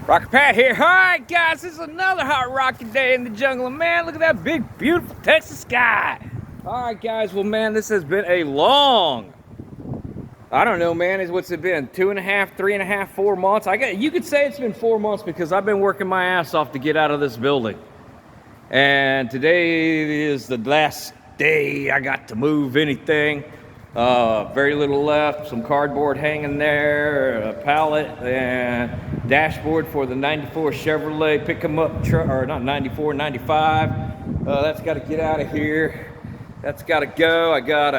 Rocker Pat here. Alright guys, this is another hot rocky day in the jungle. And man, look at that big, beautiful Texas sky. Alright guys, well man, this has been a long, I don't know man, what's it been? 2.5, 3.5, 4 months? You could say it's been 4 months because I've been working my ass off to get out of this building. And today is the last day I got to move anything. Very little left, some cardboard hanging there, a pallet, and dashboard for the 94 Chevrolet pick-em-up truck, or not 94, 95. That's got to get out of here. That's got to go. I got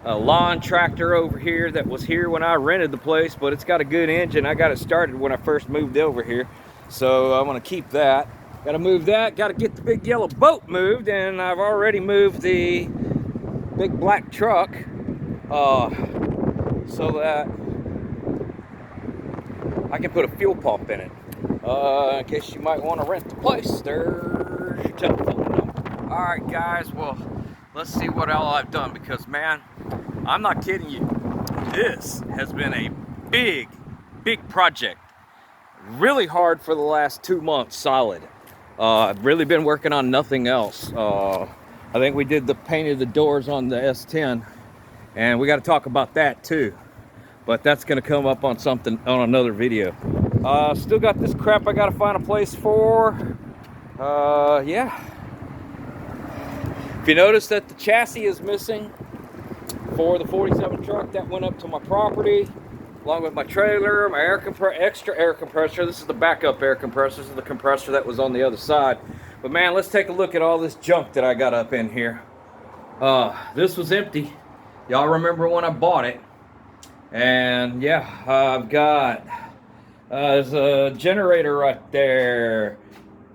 a lawn tractor over here that was here when I rented the place, but it's got a good engine. I got it started when I first moved over here, so I'm going to keep that. Got to move that. Got to get the big yellow boat moved, and I've already moved the big black truck so that I can put a fuel pump in it. In case you might want to rent the place, there's your telephone number. Alright guys, well, let's see what all I've done, because man, I'm not kidding you, this has been a big project. Really hard for the last 2 months solid. I've really been working on nothing else. I think we did the painted the doors on the S10, and we got to talk about that too. But that's going to come up on another video. Still got this crap I got to find a place for. Yeah. If you notice that the chassis is missing for the 47 truck that went up to my property, along with my trailer, my extra air compressor. This is the backup air compressor. This is the compressor that was on the other side. But man, let's take a look at all this junk that I got up in here. This was empty. Y'all remember when I bought it. And yeah, I've got, there's a generator right there.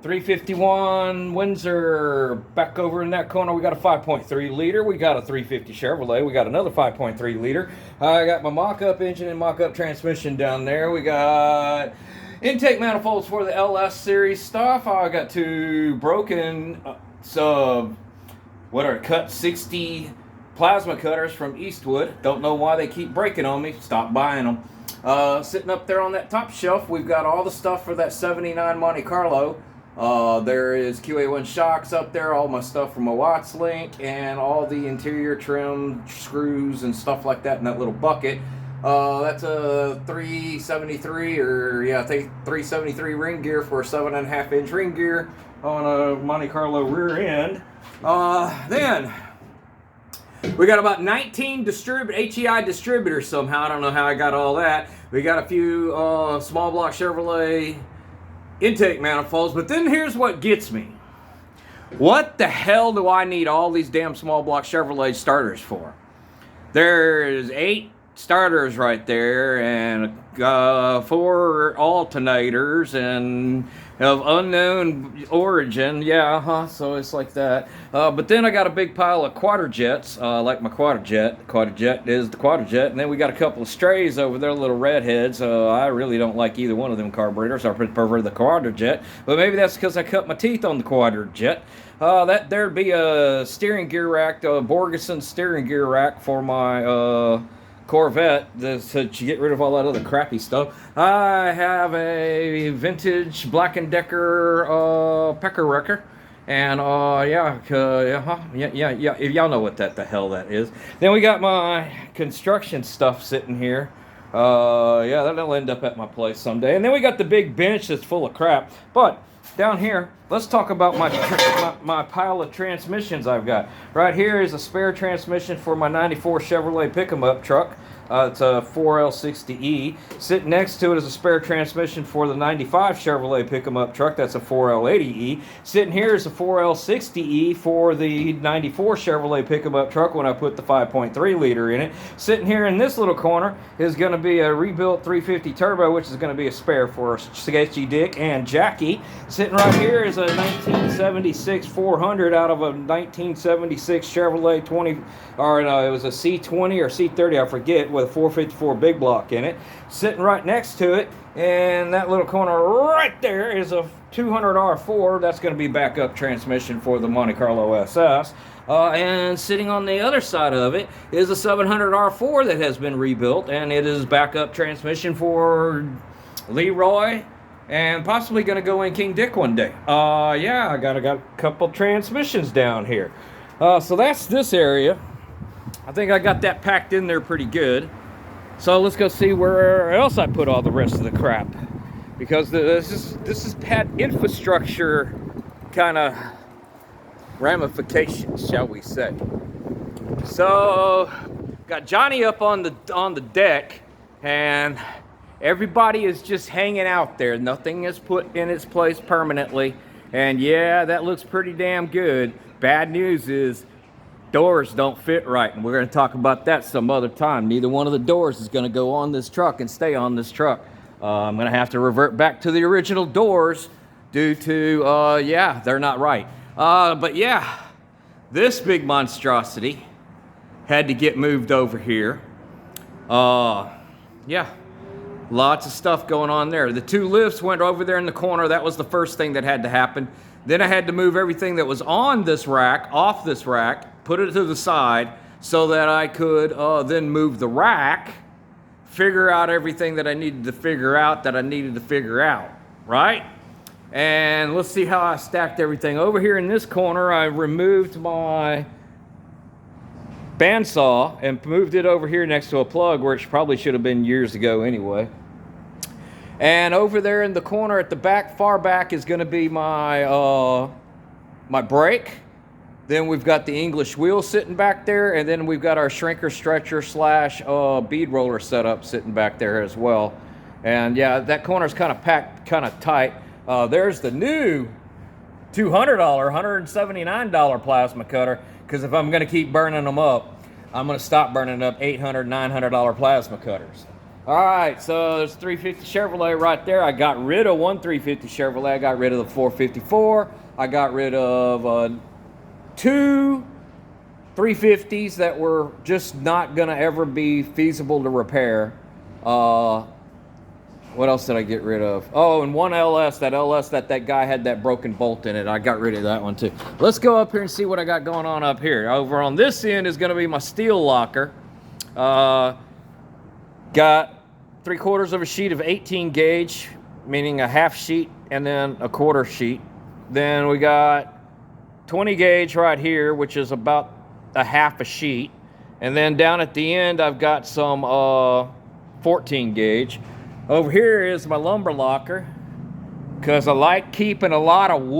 351 Windsor. Back over in that corner, we got a 5.3 liter. We got a 350 Chevrolet. We got another 5.3 liter. I got my mock-up engine and mock-up transmission down there. We got intake manifolds for the LS series stuff. I got 2 broken cut 60 plasma cutters from Eastwood. Don't know why they keep breaking on me. Stop buying them. Sitting up there on that top shelf, we've got all the stuff for that 79 Monte Carlo. There is QA1 shocks up there, all my stuff from my Watts Link, and all the interior trim screws and stuff like that in that little bucket. That's a 373, I think 373 ring gear for a 7.5 inch ring gear on a Monte Carlo rear end. Then we got about 19 HEI distributors somehow. I don't know how I got all that. We got a few small block Chevrolet intake manifolds, but then here's what gets me. What the hell do I need all these damn small block Chevrolet starters for? There's 8 starters right there, and 4 alternators, and of unknown origin. So it's like that. But then I got a big pile of Quadrajets, like my Quadrajet. Quadrajet is the Quadrajet. And then we got a couple of strays over there, little redheads. I really don't like either one of them carburetors. I prefer the Quadrajet. But maybe that's because I cut my teeth on the Quadrajet. There'd be a steering gear rack, a Borgeson steering gear rack for my Corvette to get rid of all that other crappy stuff. I have a vintage Black & Decker pecker wrecker, and if y'all know what the hell that is. Then we got my construction stuff sitting here. That'll end up at my place someday. And then we got the big bench that's full of crap. But down here, let's talk about my pile of transmissions I've got. Right here is a spare transmission for my 94 Chevrolet pick-em-up truck. It's a 4L60E. Sitting next to it is a spare transmission for the 95 Chevrolet pick-em-up truck. That's a 4L80E. Sitting here is a 4L60E for the 94 Chevrolet pick-em-up truck when I put the 5.3 liter in it. Sitting here in this little corner is going to be a rebuilt 350 turbo, which is going to be a spare for Sketchy Dick and Jackie. Sitting right here is a 1976 400 out of a 1976 Chevrolet it was a C20 or C30, I forget, with a 454 big block in it. Sitting right next to it, and that little corner right there is a 200 R4. That's going to be backup transmission for the Monte Carlo SS. And sitting on the other side of it is a 700 R4 that has been rebuilt, and it is backup transmission for Leroy, and possibly going to go in King Dick one day. Yeah, I got a couple transmissions down here. So that's this area. I think I got that packed in there pretty good. So let's go see where else I put all the rest of the crap, because this is had infrastructure kind of ramifications, shall we say. So got Johnny up on the deck, and everybody is just hanging out there. Nothing is put in its place permanently, and yeah, that looks pretty damn good. Bad news is doors don't fit right, and we're going to talk about that some other time. Neither one of the doors is going to go on this truck and stay on this truck. I'm going to have to revert back to the original doors due to yeah, they're not right. But yeah, this big monstrosity had to get moved over here. Yeah, lots of stuff going on there. The two lifts went over there in the corner. That was the first thing that had to happen. Then I had to move everything that was on this rack off this rack, put it to the side so that I could then move the rack, figure out everything that I needed to figure out, right? And let's see how I stacked everything. Over here in this corner, I removed my bandsaw and moved it over here next to a plug, where it probably should have been years ago anyway. And over there in the corner at the back, far back, is going to be my my brake. Then we've got the English wheel sitting back there, and then we've got our shrinker stretcher slash bead roller setup sitting back there as well. And yeah, that corner's kind of packed, kind of tight. There's the new $200, $179 plasma cutter, because if I'm going to keep burning them up, I'm going to stop burning up $800, $900 plasma cutters. All right, so there's 350 Chevrolet right there. I got rid of one 350 Chevrolet. I got rid of the 454. I got rid of two 350s that were just not going to ever be feasible to repair. What else did I get rid of? Oh, and one LS, that guy had that broken bolt in it. I got rid of that one too. Let's go up here and see what I got going on up here. Over on this end is going to be my steel locker. Got 3/4 of a sheet of 18 gauge, meaning a half sheet and then a quarter sheet. Then we got 20 gauge right here, which is about a half a sheet. And then down at the end, I've got some 14 gauge. Over here is my lumber locker, because I like keeping a lot of wood.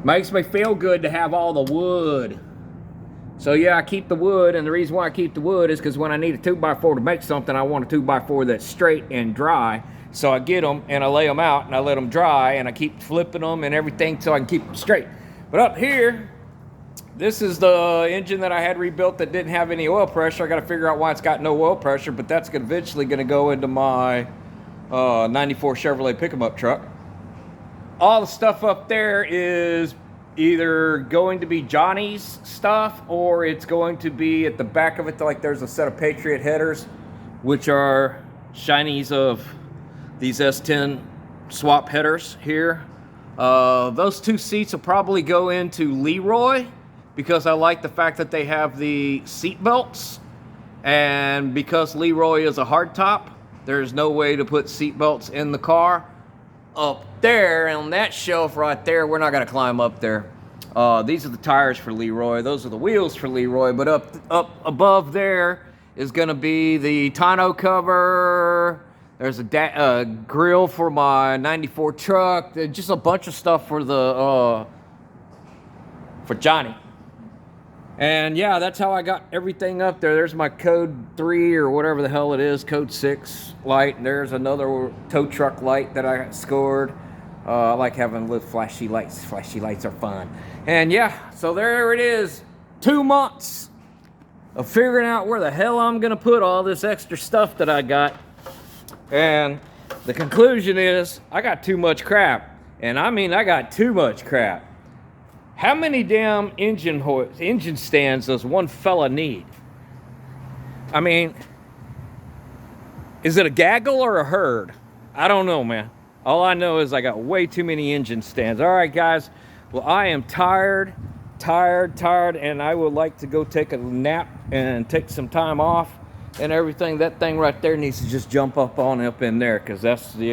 Makes me feel good to have all the wood. So yeah, I keep the wood, and the reason why I keep the wood is because when I need a 2x4 to make something, I want a 2x4 that's straight and dry. So I get them and I lay them out and I let them dry, and I keep flipping them and everything so I can keep them straight. But up here, this is the engine that I had rebuilt that didn't have any oil pressure. I got to figure out why it's got no oil pressure, but that's eventually going to go into my 94 Chevrolet pick-em-up truck. All the stuff up there is either going to be Johnny's stuff, or it's going to be at the back of it. Like there's a set of Patriot headers, which are shinies of these S10 swap headers here. Those two seats will probably go into Leroy, because I like the fact that they have the seat belts, and because Leroy is a hardtop, there's no way to put seat belts in the car. Up there on that shelf right there, we're not going to climb up there. These are the tires for Leroy. Those are the wheels for Leroy. But up above there is going to be the tonneau cover. There's a grill for my 94 truck. Just a bunch of stuff for the for Johnny. And yeah, that's how I got everything up there. There's my code 3 or whatever the hell it is, code 6 light. There's another tow truck light that I scored. I like having little flashy lights. Flashy lights are fun. And yeah, so there it is. 2 months of figuring out where the hell I'm going to put all this extra stuff that I got. And the conclusion is I got too much crap. And I mean, I got too much crap. How many damn engine stands does one fella need? I mean, is it a gaggle or a herd? I don't know, man. All I know is I got way too many engine stands. All right, guys. Well, I am tired, and I would like to go take a nap and take some time off. and everything. That thing right there needs to just jump up in there, because that's the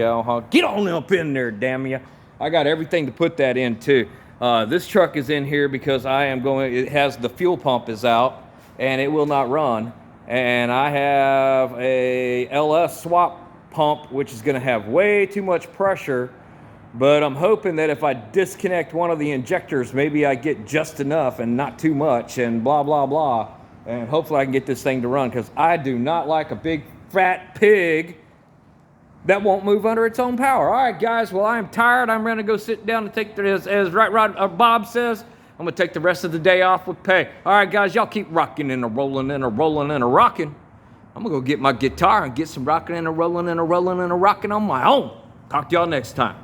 get on up in there, damn you. I got everything to put that in too. This truck is in here because it has the fuel pump is out and it will not run, and I have a LS swap pump which is going to have way too much pressure, but I'm hoping that if I disconnect one of the injectors, maybe I get just enough and not too much, and blah blah blah, and hopefully I can get this thing to run, because I do not like a big fat pig that won't move under its own power. All right, guys, well, I'm tired. I'm going to go sit down and take as Bob says, I'm going to take the rest of the day off with pay. All right, guys, y'all keep rocking and a rolling and a rolling and a rocking. I'm going to go get my guitar and get some rocking and a rolling and a rolling and a rocking on my own. Talk to y'all next time.